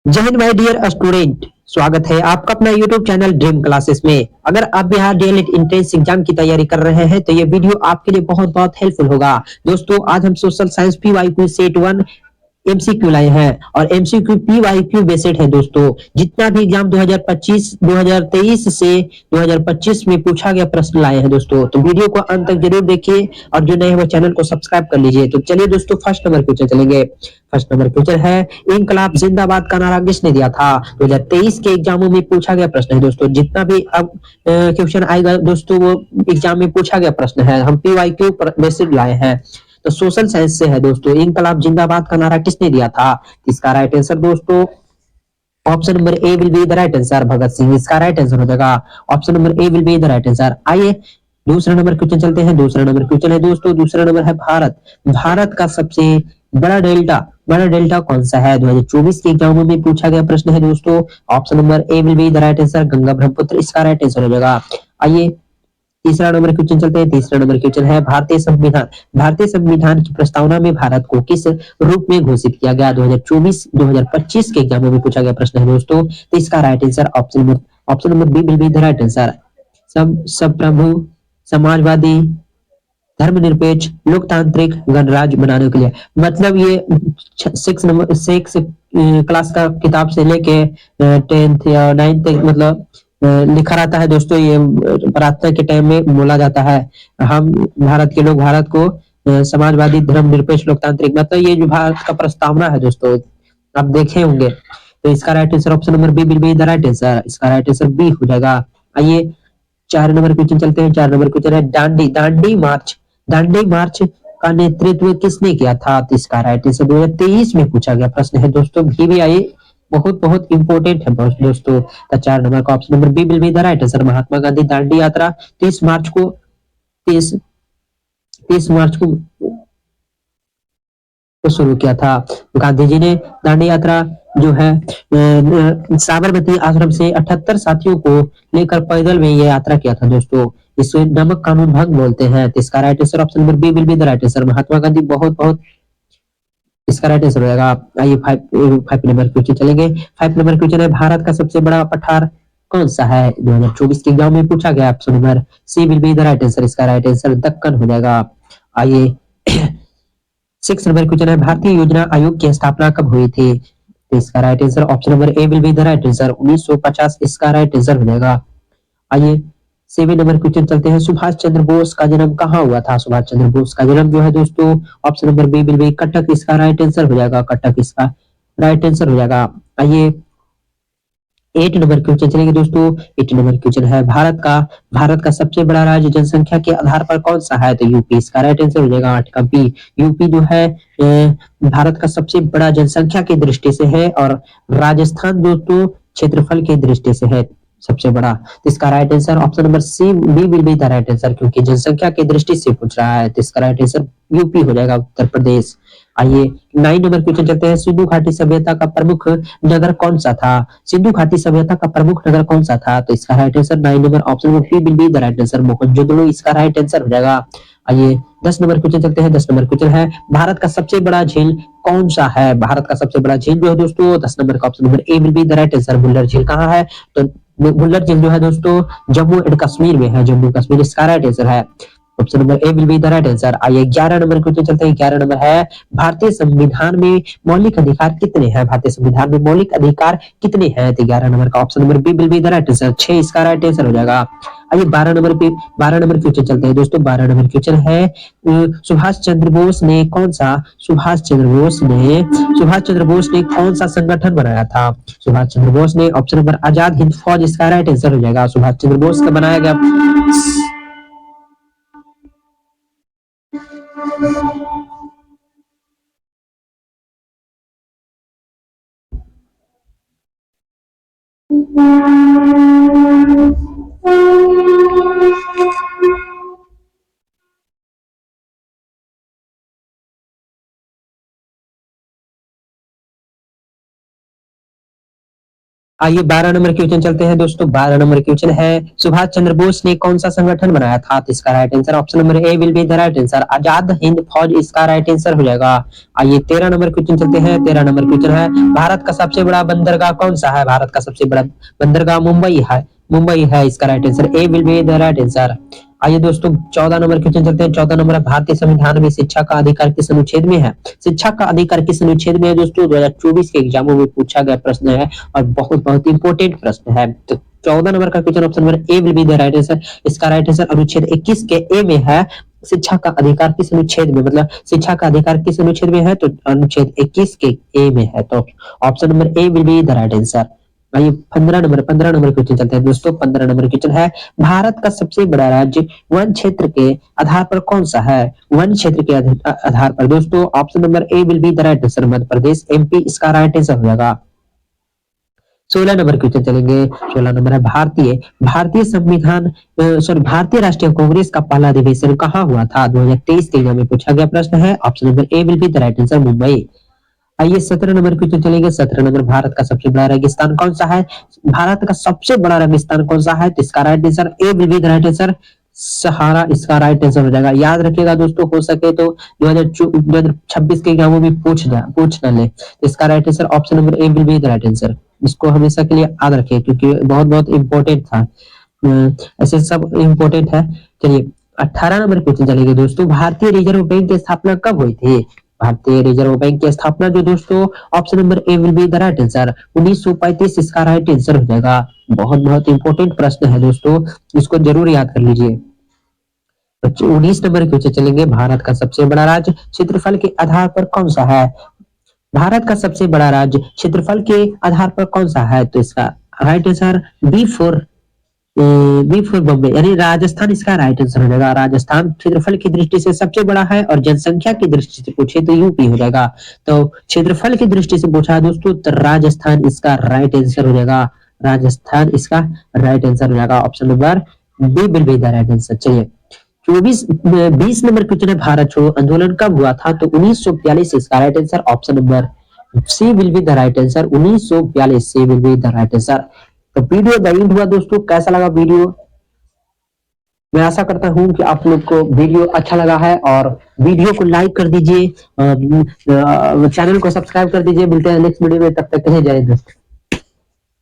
जय Hind my dear student. स्वागत है आपका अपना यूट्यूब चैनल ड्रीम क्लासेस में। अगर आप बिहार डीएलएड एंट्रेंस एग्जाम की तैयारी कर रहे हैं तो ये वीडियो आपके लिए बहुत बहुत हेल्पफुल होगा। दोस्तों आज हम social science PYQ set one MCQ लाए हैं और एमसीक्यू पीवाईक्यू बेस्ड है। दोस्तों जितना भी एग्जाम 2025 2023 से 2025 में पूछा गया प्रश्न लाए हैं दोस्तों, तो वीडियो को अंत तक जरूर देखिए और जो नए हैं वो चैनल को सब्सक्राइब कर लीजिए। तो चलिए दोस्तों फर्स्ट नंबर क्वेश्चन चलेंगे। फर्स्ट नंबर क्वेश्चन है, इनकलाब जिंदाबाद का नारा किसने दिया था? 2023 के एग्जामों में पूछा गया प्रश्न है दोस्तों। जितना भी अब क्वेश्चन आएगा दोस्तों वो एग्जाम में पूछा गया प्रश्न है, हम पीवाईक्यू बेस्ड लाए हैं। तो सोशल साइंस से है दोस्तों, इनकलाब जिंदाबाद का नारा किसने दिया था? इसका राइट आंसर दोस्तों option number A will be the right answer, Bhagat Singh इसका राइट आंसर हो जाएगा। Option number A will be the right answer. आइए दूसरा नंबर क्वेश्चन चलते हैं। दूसरा नंबर क्वेश्चन है दोस्तों, दूसरा नंबर है भारत। भारत का सबसे बड़ा डेल्टा कौन सा है? 2024 के एग्जामों में पूछा गया प्रश्न है दोस्तों। Option number A will be the right answer, Ganga Brahmaputra इसका राइट आंसर हो जाएगा। आइए तीसरा नंबर क्वेश्चन चलते हैं। तीसरा नंबर क्वेश्चन है, भारतीय संविधान की प्रस्तावना में भारत को किस रूप में घोषित किया गया? 2024-2025 के एग्जाम में पूछा गया प्रश्न है दोस्तों। तो इसका right answer option number B will be the right answer, सब प्रभु, समाजवादी, धर्मनिरपेक्ष, लोकतांत्रिक गणराज्य बनाने के लिए। मतलब ये सिक्स क्लास का किताब से लेके 10th या 9th तक मतलब लिखा रहता है दोस्तों। ये प्रार्थना के टाइम में बोला जाता है, हम भारत के लोग भारत को समाजवादी, धर्मनिरपेक्ष, लोकतांत्रिक, मतलब ये जो भारत का प्रस्तावना है दोस्तों आप देखे होंगे। तो इसका right answer option number B will be the right answer, इसका राइट आंसर बी हो जाएगा। आइए चार नंबर क्वेश्चन चलते हैं। चार नंबर क्वेश्चन है, दांडी मार्च का नेतृत्व किसने किया था? तो इसका राइट आंसर 2023 में पूछा गया प्रश्न है दोस्तों। VVI बहुत बहुत इंपॉर्टेंट है दोस्तों। तो चार नंबर का option number B will be the right answer, Mahatma Gandhi Dandi Yatra 30 मार्च को 30 30 मार्च को शुरू किया था। गांधी जी ने दांडी यात्रा जो है साबरमती आश्रम से 78 साथियों को लेकर पैदल में ये यात्रा किया था दोस्तों। इसे नमक कानून भंग बोलते हैं। तो इसका right answer option number B will be the right answer, Mahatma Gandhi बहुत बहुत इसका राइट आंसर हो जाएगा। आइए फाइव नंबर क्वेश्चन चलेंगे। फाइव नंबर क्वेश्चन है, भारत का सबसे बड़ा पठार कौन सा है? 2024 के एग्जाम में पूछा गया। Option number C will be the right answer, इसका राइट आंसर दक्कन हो जाएगा। आइए सिक्स नंबर क्वेश्चन है, भारतीय योजना आयोग की स्थापना कब हुई थी? तो इसका right answer option number A will be the right answer, 1950 इसका राइट आंसर हो जाएगा। आइए सेवन नंबर क्वेश्चन चलते हैं, सुभाष चंद्र बोस का जन्म कहाँ हुआ था? सुभाष चंद्र बोस का जन्म जो है दोस्तों option number B will be Cuttack इसका राइट आंसर हो जाएगा, कटक इसका राइट आंसर हो जाएगा। आइए एट नंबर क्वेश्चन चलेंगे दोस्तों। एट नंबर क्वेश्चन है, भारत का सबसे बड़ा राज्य जनसंख्या के आधार पर कौन सा है? तो यूपी इसका राइट आंसर हो जाएगा, आठ का बी। यूपी जो है भारत का सबसे बड़ा जनसंख्या की दृष्टि से है और राजस्थान दोस्तों क्षेत्रफल की दृष्टि से है सबसे बड़ा। तो इसका right answer option number C B will be the right answer, क्योंकि जनसंख्या की दृष्टि से पूछ रहा है। तो इसका राइट आंसर यूपी हो जाएगा, उत्तर प्रदेश। आइए नाइन नंबर क्वेश्चन चलते हैं, सिंधु घाटी सभ्यता का प्रमुख नगर कौन सा था? सिंधु घाटी सभ्यता का प्रमुख नगर कौन सा था? तो इसका right answer nine number option number B will be the right answer, Mohenjodaro इसका राइट आंसर हो जाएगा। आइए 10 नंबर क्वेश्चन चलते हैं। 10 नंबर क्वेश्चन है, भारत का सबसे बड़ा झील कौन सा है? भारत का सबसे बड़ा झील जो है दोस्तों 10 नंबर का option number A will be the right answer, Wular झील कहाँ है? तो बुल्लर झील जो है दोस्तों जम्मू एंड कश्मीर में है, जम्मू कश्मीर इसका राइट आंसर है, option number A will be the right answer. आइए 11 नंबर क्वेश्चन चलते हैं। 11 नंबर है, भारतीय संविधान में मौलिक अधिकार कितने हैं? भारतीय संविधान में मौलिक अधिकार कितने हैं? तो 11 नंबर का option number B will be the right answer, 6 इसका राइट आंसर हो जाएगा। आइए 12 नंबर क्वेश्चन चलते हैं दोस्तों। 12 नंबर क्वेश्चन है, सुभाष चंद्र बोस ने कौन सा संगठन बनाया था? सुभाष चंद्र बोस ने ऑप्शन नंबर आजाद हिंद फौज इसका राइट आंसर हो जाएगा, सुभाष चंद्र बोस का बनाया गया। आइए 12 नंबर क्वेश्चन चलते हैं दोस्तों। 12 नंबर क्वेश्चन है, सुभाष चंद्र बोस ने कौन सा संगठन बनाया था? तो इसका right answer option number A will be the right answer, Azad Hind Fauj इसका राइट आंसर हो जाएगा। आइए 13 नंबर क्वेश्चन चलते हैं। 13 नंबर क्वेश्चन है, भारत का सबसे बड़ा बंदरगाह कौन सा है? भारत का सबसे बड़ा बंदरगाह मुंबई है, मुंबई है इसका right answer, A will be the right answer. आइए दोस्तों 14 नंबर क्वेश्चन चलते हैं। 14 नंबर है, भारतीय संविधान में शिक्षा का अधिकार किस अनुच्छेद में है? शिक्षा का अधिकार किस अनुच्छेद में है दोस्तों? 2024 के एग्जामों में पूछा गया प्रश्न है और बहुत बहुत इंपॉर्टेंट प्रश्न है। तो 14 नंबर का question option number A will be the right answer. इसका राइट आंसर अनुच्छेद 21 के ए में है। शिक्षा का अधिकार किस अनुच्छेद में, मतलब शिक्षा का अधिकार किस अनुच्छेद में है? तो अनुच्छेद 21 के ए में है। तो option number A will be the right answer. आइए 15 नंबर क्वेश्चन चलते हैं दोस्तों। 15 नंबर क्वेश्चन है, भारत का सबसे बड़ा राज्य वन क्षेत्र के आधार पर कौन सा है? वन क्षेत्र के आधार पर दोस्तों option number A will be the right answer, Madhya Pradesh, MP इसका राइट आंसर हो जाएगा। 16 नंबर क्वेश्चन चलेंगे। 16 नंबर है, भारतीय संविधान सॉरी भारतीय राष्ट्रीय कांग्रेस का पहला अधिवेशन कहाँ हुआ था? 2023 के एग्जाम में पूछा गया प्रश्न है। Option number A will be the right answer, Mumbai. आइए 17 नंबर क्वेश्चन चलेंगे। 17 नंबर, भारत का सबसे बड़ा रेगिस्तान कौन सा है? भारत का सबसे बड़ा रेगिस्तान कौन सा है? तो इसका right answer A will be the right answer, Sahara इसका राइट आंसर हो जाएगा। याद रखिएगा दोस्तों, हो सके तो 2026 के एग्जामों में पूछ ना ले। तो इसका right answer option number A will be the right answer. इसको हमेशा के लिए याद रखिए क्योंकि बहुत बहुत इंपॉर्टेंट था। ऐसे सब इंपॉर्टेंट है। चलिए 18 नंबर क्वेश्चन चलेंगे दोस्तों। भारतीय रिजर्व बैंक की स्थापना कब हुई थी? भारतीय रिजर्व बैंक की स्थापना जो दोस्तों option number A will be the right answer, 1935 इसका राइट आंसर हो जाएगा। बहुत बहुत इंपॉर्टेंट प्रश्न है दोस्तों, इसको जरूर याद कर लीजिए। 19 नंबर क्वेश्चन चलेंगे। भारत का सबसे बड़ा राज्य क्षेत्रफल के आधार पर कौन सा है? भारत का सबसे बड़ा राज्य क्षेत्रफल के आधार पर कौन सा है? तो इसका right answer B for Bombay यानी राजस्थान इसका राइट आंसर हो जाएगा। राजस्थान क्षेत्रफल की दृष्टि से सबसे बड़ा है और जनसंख्या की दृष्टि से पूछे तो यूपी हो जाएगा। तो क्षेत्रफल की दृष्टि से पूछा है दोस्तों तो राजस्थान इसका राइट आंसर हो जाएगा। राजस्थान इसका राइट आंसर हो जाएगा। Option number B will be the right answer. चलिए 20 नंबर क्वेश्चन है, भारत छोड़ो आंदोलन कब हुआ था? तो 1942 इसका right answer, option number C will be the right answer, 1942 C will be the right answer. तो वीडियो द एंड हुआ दोस्तों। कैसा लगा वीडियो? मैं आशा करता हूं कि आप लोग को वीडियो अच्छा लगा है और वीडियो को लाइक कर दीजिए, चैनल को सब्सक्राइब कर दीजिए। मिलते हैं नेक्स्ट वीडियो में, तब तक के लिए जय हिंद दोस्तों।